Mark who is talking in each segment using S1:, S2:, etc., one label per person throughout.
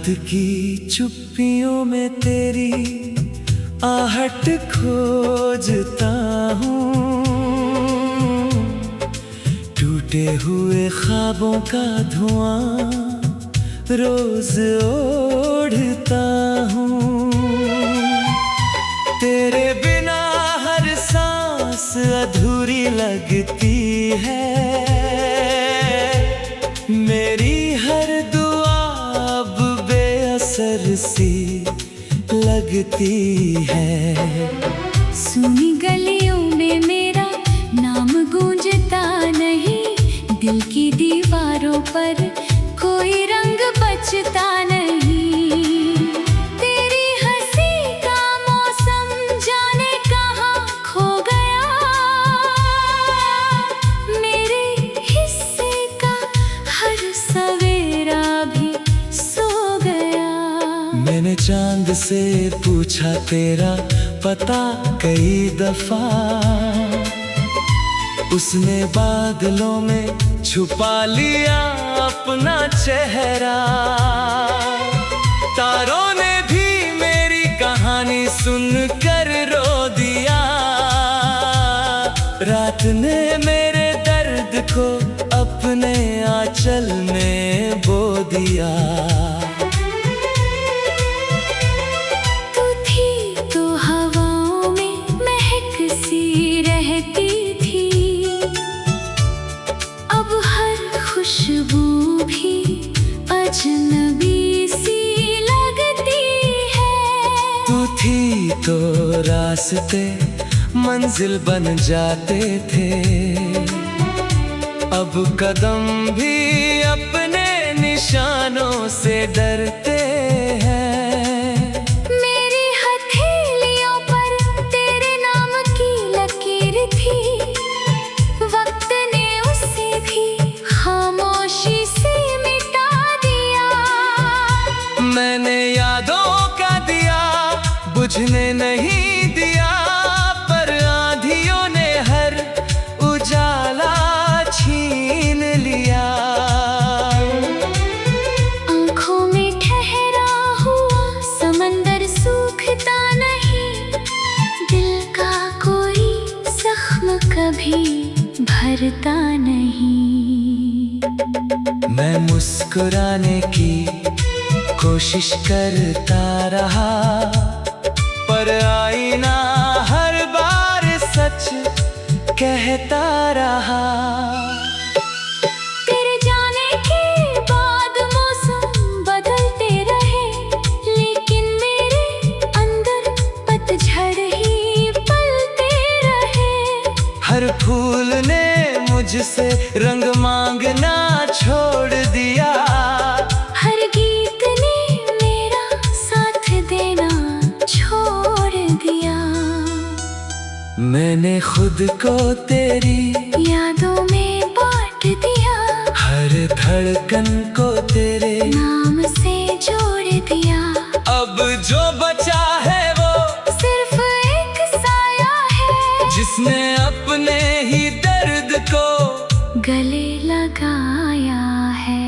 S1: की चुप्पियों में तेरी आहट खोजता हूँ। टूटे हुए ख्वाबों का धुआं रोज ओढ़ता हूँ। तेरे बिना हर सांस अधूरी लगती है। मेरी हर दुआ अब बेअसर सी लगती है।
S2: सुनी गलियों में मेरा नाम गूंजता नहीं, दिल की दीवारों पर कोई रंग बचता नहीं। तेरी हंसी का मौसम जाने कहाँ खो गया, मेरे हिस्से का हर सवेरा भी सो गया।
S1: मैंने चांद से पूछा तेरा पता कई दफा, उसने बादलों में छुपा लिया अपना चेहरा। तारों ने भी मेरी कहानी सुनकर रो दिया। रात ने मेरे दर्द को अपने आंचल में बो दिया।
S2: खुशबू भी अजनबी सी लगती है।
S1: तू थी तो रास्ते मंजिल बन जाते थे। अब कदम भी अपने निशानों से डरते हैं।
S2: मेरी हथेलियों पर तेरे नाम की लकीर थी, वक्त ने उसे भी खामोशी से मिटा दिया।
S1: मैंने यादों का दिया बुझने नहीं दिया, पर आंधियों ने हर उजाला छीन लिया।
S2: आँखों में ठहरा हुआ समंदर सूखता नहीं, दिल का कोई जख्म कभी भरता नहीं।
S1: मैं मुस्कुराने की कोशिश करता रहा, पर आईना हर बार सच कहता रहा।
S2: तेरे जाने के बाद मौसम बदलते रहे, लेकिन मेरे अंदर पतझड़ ही पलते रहे।
S1: हर फूल ने मुझसे रंग मांगना छोड़ दिया।
S2: हर गीत ने मेरा साथ देना छोड़ दिया।
S1: मैंने खुद को तेरी
S2: यादों में बांट दिया,
S1: हर धड़कन को तेरे
S2: नाम से जोड़ दिया।
S1: अब जो बचा है वो
S2: सिर्फ एक साया है,
S1: जिसने अपने ही दर्द को
S2: गले लगाया है।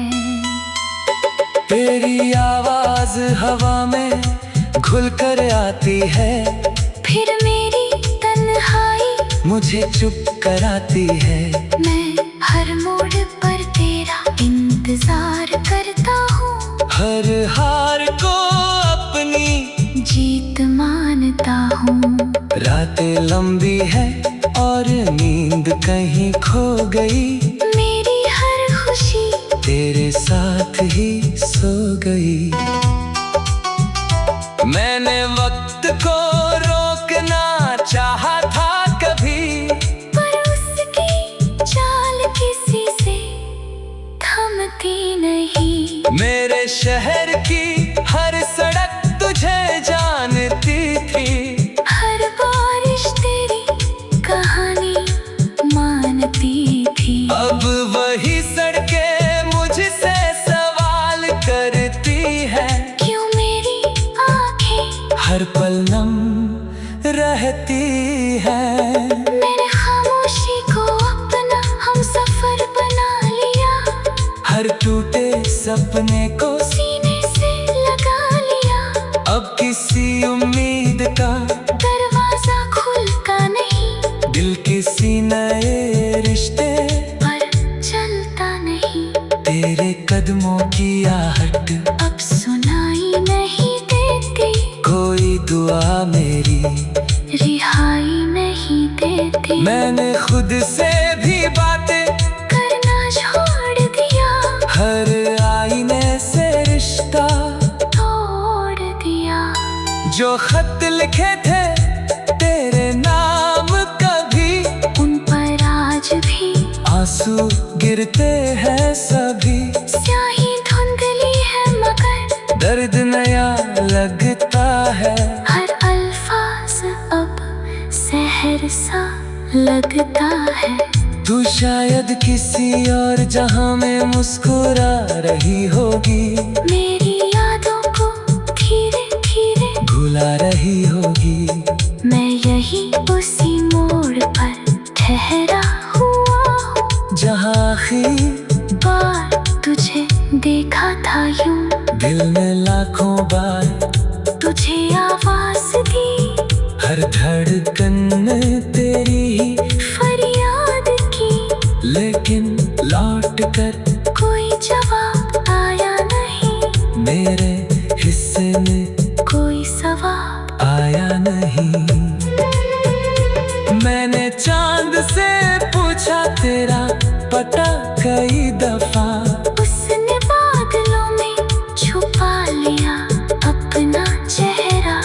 S1: तेरी आवाज हवा में घुल कर आती है,
S2: फिर मेरी तन्हाई
S1: मुझे चुप कराती है।
S2: मैं हर मोड़ पर तेरा इंतजार करता हूँ,
S1: हर हार को अपनी
S2: जीत मानता हूँ।
S1: रातें लंबी है और नींद कहीं खो गई,
S2: मेरी हर खुशी
S1: तेरे साथ ही सो गई। मैंने वक्त को रोकना चाहा था कभी,
S2: पर उसकी चाल किसी से थमती नहीं।
S1: मेरे शहर की हर सड़क तुझे जानती थी,
S2: हर बारिश तेरी कहानी मानती थी।
S1: अब वही सड़कें मुझसे सवाल करती है।
S2: क्यों मेरी आंखें
S1: हर पल नम रहती है।
S2: मैंने खामोशी को अपना हमसफर बना लिया,
S1: हर टूटे सपने को
S2: सीने से दिखाई नहीं देती।
S1: मैंने खुद से भी बातें
S2: करना छोड़ दिया,
S1: हर आईने से रिश्ता
S2: तोड़ दिया।
S1: जो खत लिखे थे तेरे नाम कभी,
S2: उन पर आज भी
S1: आंसू गिरते हैं सभी।
S2: स्याही धुंधली है मगर
S1: दर्द नया लगता है,
S2: हर अल्फाज अब सहर सा लगता है।
S1: तू शायद किसी और जहां में मुस्कुरा रही होगी,
S2: मेरी यादों को धीरे धीरे
S1: भुला रही होगी।
S2: मैं यही उसी मोड़ पर ठहरा हुआ हूँ,
S1: जहां आखिर
S2: बार तुझे देखा था यूं,
S1: दिल में लाखों बार
S2: तुझे आवाज दी।
S1: हर धड़कन ने तेरी ही
S2: फरियाद की,
S1: लेकिन लौट कर
S2: कोई जवाब आया नहीं।
S1: मेरे हिस्से में
S2: कोई सवाल
S1: आया नहीं। मैंने चांद से पूछा तेरा पता कई दफा,
S2: उसने बादलों में छुपा लिया अपना चेहरा।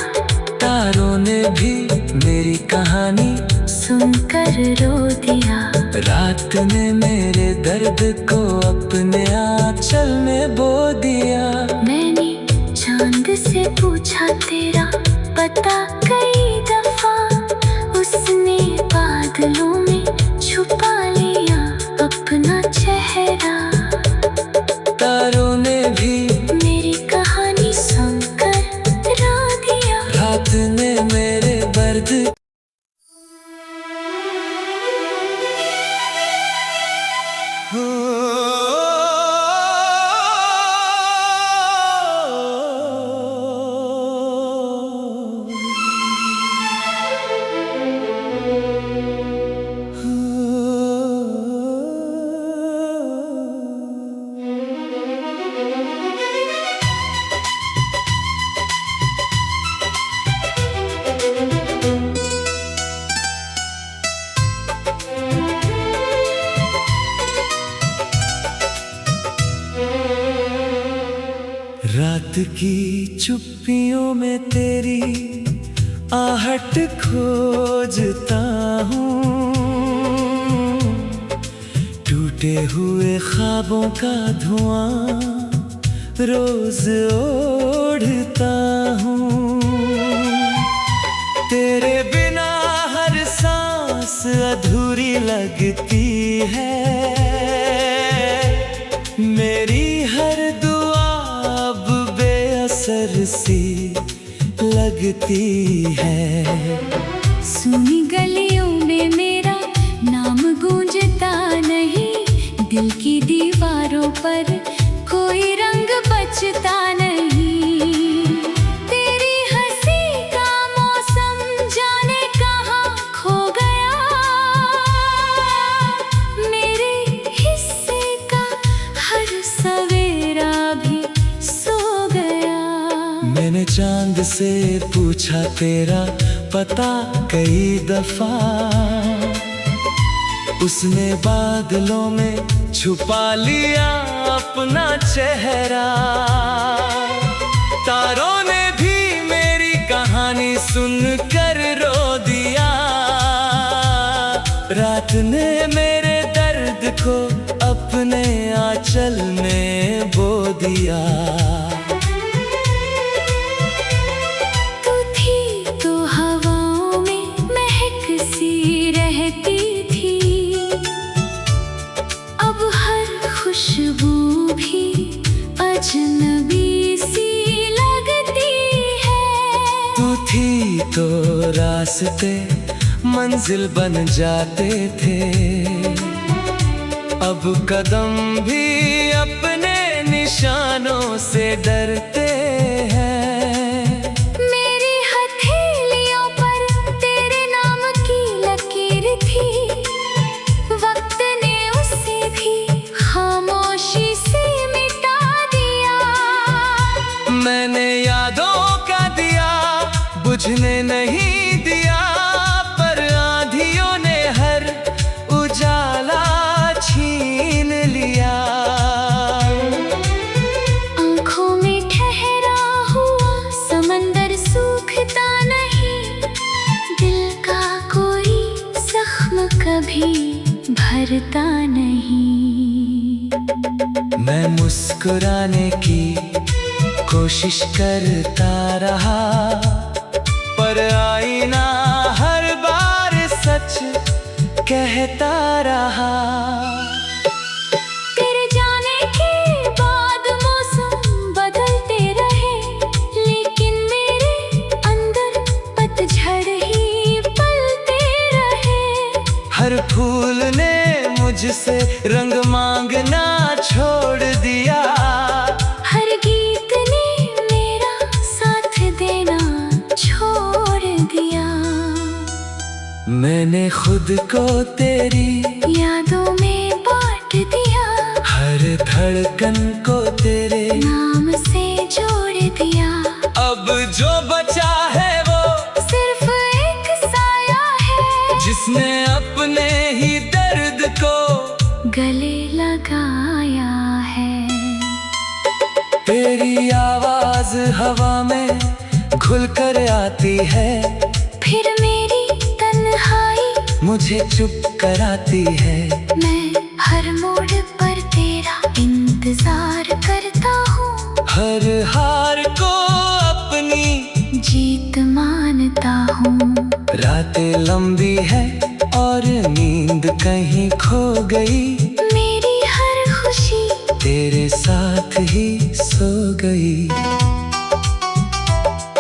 S1: तारों ने भी मेरी कहानी
S2: सुनकर रो दिया,
S1: रात ने मेरे दर्द को अपने आंचल में बो दिया।
S2: मैंने चांद से पूछा तेरा पता कई दफा, उसने बादलों में छुपा लिया अपना चेहरा।
S1: तारों ने भी
S2: मेरी कहानी सुनकर रो दिया,
S1: रात ने मेरे दर्द रात की चुप्पियों में तेरी आहट खोजता हूँ, टूटे हुए ख्वाबों का धुआं रोज ओढ़ता हूँ। तेरे बिना हर सांस अधूरी लगती है, मेरी हर दुआ अब बेअसर सी लगती है।
S2: सुनी गलियों में मेरा नाम गूंजता नहीं, दिल की दीवारों पर कोई रंग बचता नहीं। तेरी हंसी का मौसम जाने कहाँ खो गया, मेरे हिस्से का हर सवेरा भी सो गया।
S1: मैंने चांद से पूछा तेरा पता कई दफा, उसने बादलों में छुपा लिया अपना चेहरा। तारों ने भी मेरी कहानी सुनकर रो दिया, रात ने मेरे दर्द को अपने आंचल में बो दिया।
S2: तू थी तो हवाओं में महक सी रहती थी, अब हर खुशबू भी अजनबी सी लगती है।
S1: तू थी तो रास्ते मंजिल बन जाते थे, अब कदम भी अपने निशानों से डरते हैं।
S2: मेरी हथेलियों पर तेरे नाम की लकीर थी, वक्त ने उसे भी खामोशी से मिटा दिया।
S1: मैंने यादों का दिया बुझने नहीं दिया, पर
S2: कभी भरता नहीं।
S1: मैं मुस्कुराने की कोशिश करता रहा, पर आईना हर बार सच कहता रहा।
S2: तेरे जाने के बाद मौसम बदलते रहे, लेकिन मेरे अंदर पतझड़ ही पलते रहे।
S1: हर फूल ने मुझसे रंग मांगना छोड़ दिया,
S2: हर गीत ने मेरा साथ देना छोड़ दिया।
S1: मैंने खुद को तेरी
S2: यादों में बांट दिया,
S1: हर धड़कन को तेरे
S2: नाम से जोड़ दिया।
S1: अब जो बचा है वो
S2: सिर्फ एक साया है,
S1: जिसने अपने ही दर्द को
S2: गले लगाया है।
S1: तेरी आवाज हवा में घुल कर आती है,
S2: फिर मेरी तन्हाई
S1: मुझे चुप कराती है।
S2: मैं हर मोड़ पर तेरा इंतजार करता हूँ,
S1: हर हार को अपनी
S2: जीत मानता हूँ।
S1: रातें लंबी है और नींद कहीं खो गई,
S2: मेरी हर खुशी
S1: तेरे साथ ही सो गई।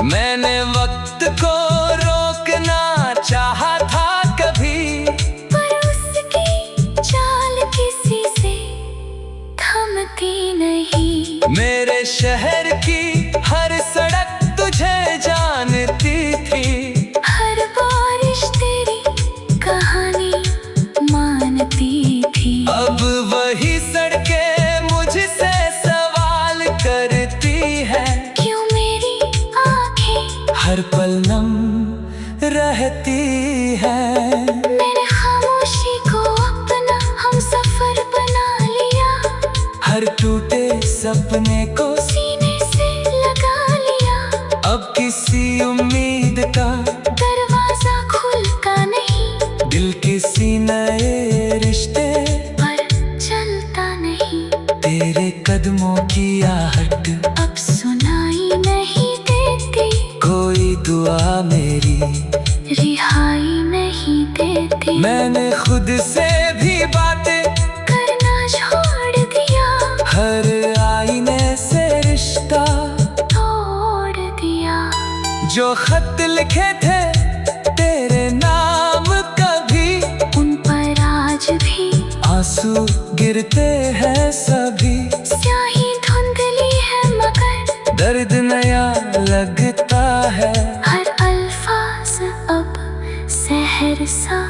S1: मैंने वक्त को रोकना चाहा था कभी,
S2: पर उसकी चाल किसी से थमती नहीं।
S1: मेरे शहर की हर सड़क तुझे जानती थी,
S2: हर बारिश तेरी कहानी मानती थी।
S1: अब वही सड़कें मुझसे सवाल करती है,
S2: क्यों मेरी आंखें
S1: हर पल नम रहती है।
S2: मैंने खामोशी को अपना हमसफर बना लिया,
S1: हर टूटे सपने को
S2: सीने से लगा लिया।
S1: अब किसी उम्मीद का
S2: दरवाजा खुलता नहीं,
S1: दिल किसी नए रिश्ते
S2: पर चलता नहीं।
S1: तेरे कदमों की आहट
S2: अब सुनाई नहीं देती,
S1: कोई दुआ मेरी
S2: रिहाई नहीं देती।
S1: मैंने खुद से भी बातें
S2: करना छोड़ दिया,
S1: हर आईने से रिश्ता
S2: तोड़ दिया।
S1: जो खत लिखे थे तेरे नाम कभी,
S2: उन पर आज भी
S1: आंसू गिरते हैं सभी।
S2: स्याही धुंधली है मगर
S1: दर्द नया लगता है,
S2: हर अल्फाज अब सहर सा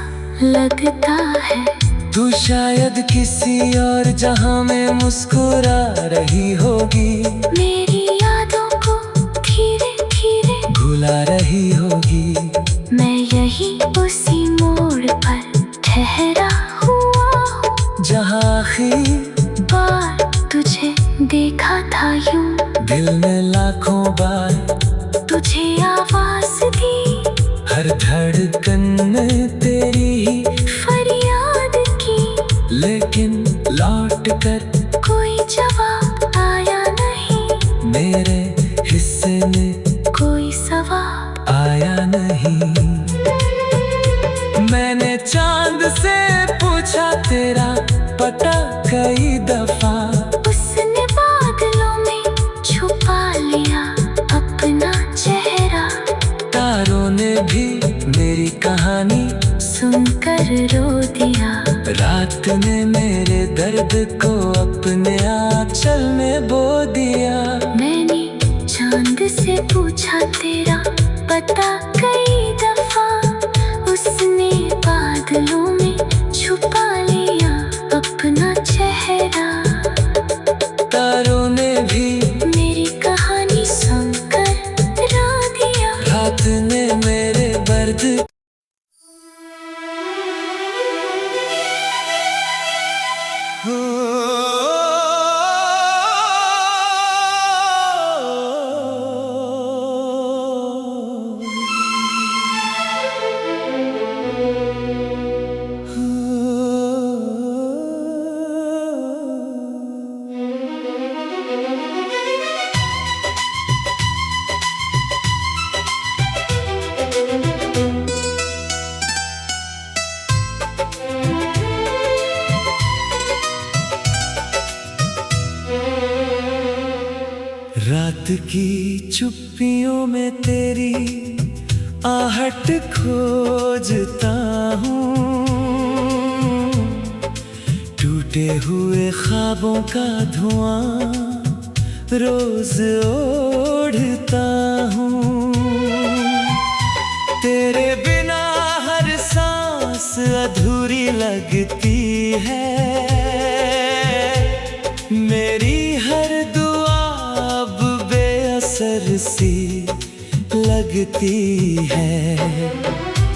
S2: लगता है।
S1: तू शायद किसी और जहां में मुस्कुरा रही होगी,
S2: मेरी यादों को धीरे धीरे
S1: भुला रही होगी।
S2: मैं यही उसी मोड़ पर ठहरा हुआ हूँ,
S1: जहां आखिर
S2: बार तुझे देखा था यूं।
S1: दिल ने लाखों बार
S2: तुझे आवाज दी,
S1: हर धड़कन ने तेरी ही
S2: फरियाद की,
S1: लेकिन लौट कर
S2: कोई जवाब आया नहीं।
S1: मेरे हिस्से में
S2: कोई सवाल
S1: आया नहीं। मैंने चांद से पूछा तेरा पता कई दफा,
S2: उसने बादलों में छुपा लिया अपना चेहरा।
S1: तारों ने भी मेरी कहानी
S2: सुनकर रो दिया,
S1: रात ने मेरे दर्द को अपने आंचल में बो दिया।
S2: मैंने चांद से पूछा तेरा पता कई दफा, उसने बादलों में छुपा लिया अपना चेहरा।
S1: तारों ने भी
S2: मेरी कहानी सुनकर रो दिया,
S1: रात ने मेरे दर्द की चुप्पियों में तेरी आहट खोजता हूँ, टूटे हुए ख्वाबों का धुआं रोज ओढ़ता हूँ। तेरे बिना हर सांस अधूरी लगती है, मेरी हर दुआ अब बेअसर सी लगती है।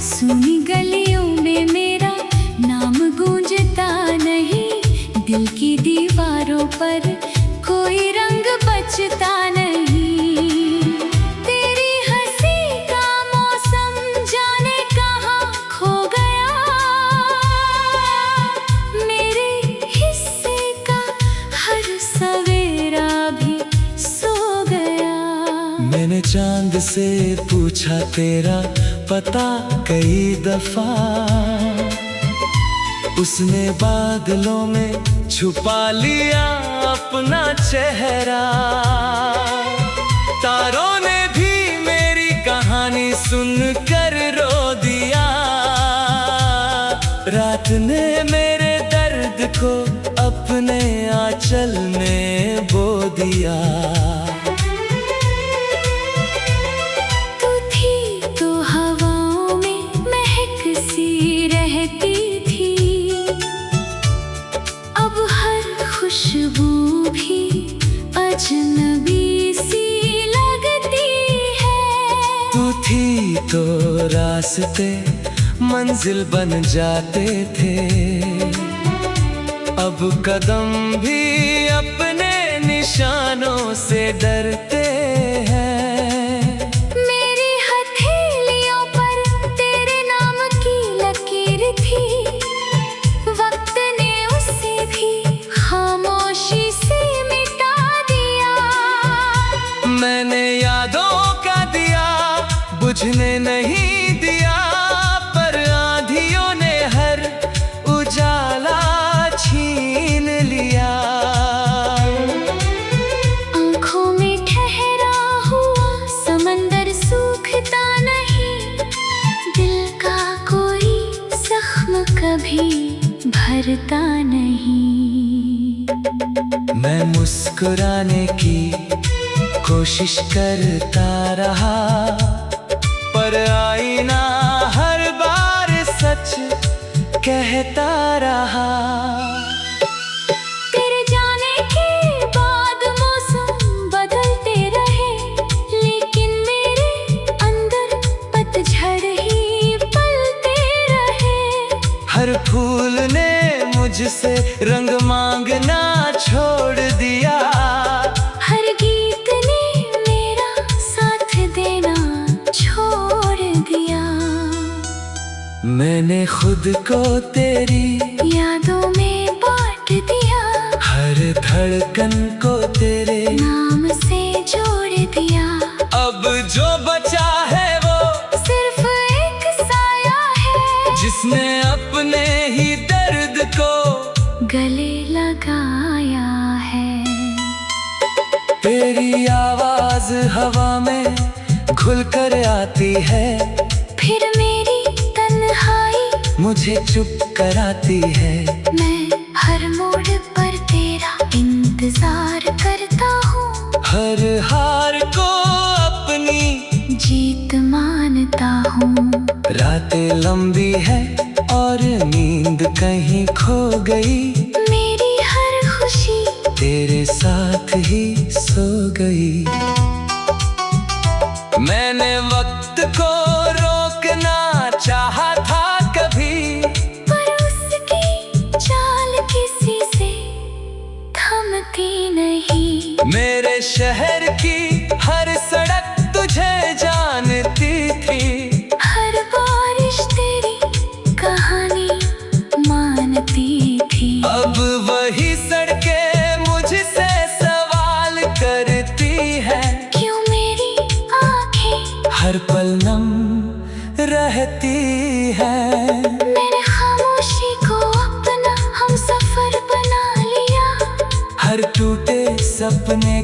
S2: सुनी गलियों में मेरा नाम गूंजता नहीं, दिल की दीवारों पर कोई रंग बचता नहीं। तेरी हंसी का मौसम जाने कहाँ खो गया, मेरे हिस्से का हर सवेरा भी सो गया।
S1: मैंने चांद से पूछा तेरा पता कई दफा, उसने बादलों में छुपा लिया अपना चेहरा। तारों ने भी मेरी कहानी सुनकर रो दिया, रात ने मेरे दर्द को अपने आंचल में बो दिया।
S2: खुशबू भी अजनबी सी लगती है।
S1: तू थी तो रास्ते मंजिल बन जाते थे, अब कदम भी अपने निशानों से डरते हैं।
S2: मेरी हथेलियों पर तेरे नाम की लकीर थी, वक्त ने उसे भी खामोशी से मिटा दिया।
S1: मैंने यादों का दिया बुझने नहीं दिया, पर आंधियों ने हर उजाला छीन लिया।
S2: आंखों में ठहरा हुआ समंदर सूखता नहीं, दिल का कोई जख्म कभी भरता नहीं।
S1: मैं मुस्कुराने की कोशिश करता रहा, पर आईना हर बार सच कहता रहा।
S2: तेरे जाने के बाद मौसम बदलते रहे, लेकिन मेरे अंदर पतझड़ ही पलते रहे।
S1: हर फूल ने मुझसे रंग मांगना छोड़ दिया,
S2: हर गीत ने मेरा साथ देना छोड़ दिया।
S1: मैंने खुद को तेरी
S2: यादों में बांट दिया,
S1: हर धड़कन को तेरे
S2: नाम से जोड़ दिया।
S1: अब जो बचा है वो
S2: सिर्फ एक साया है,
S1: जिसने अपने ही दर्द को
S2: गले लगाया है।
S1: तेरी आवाज हवा में घुल कर आती है,
S2: फिर मेरी तन्हाई
S1: मुझे चुप कराती है।
S2: मैं हर मोड़ पर तेरा इंतजार करता हूँ,
S1: हर हार को अपनी
S2: जीत मानता हूँ।
S1: रातें लंबी है और नींद कहीं खो गई,
S2: मेरी हर खुशी
S1: तेरे साथ ही सो गई। मैंने वक्त को रोकना चाहा था कभी,
S2: पर उसकी चाल किसी से थमती नहीं।
S1: मेरे शहर की हर सड़क तुझे जानती थी,
S2: हर बारिश तेरी कहानी मानती थी।
S1: अब वही सड़कें मुझसे सवाल करती है,
S2: क्यों मेरी आंखें
S1: हर पल नम रहती है।
S2: मैंने खामोशी को अपना हमसफर बना लिया,
S1: हर टूटे सपने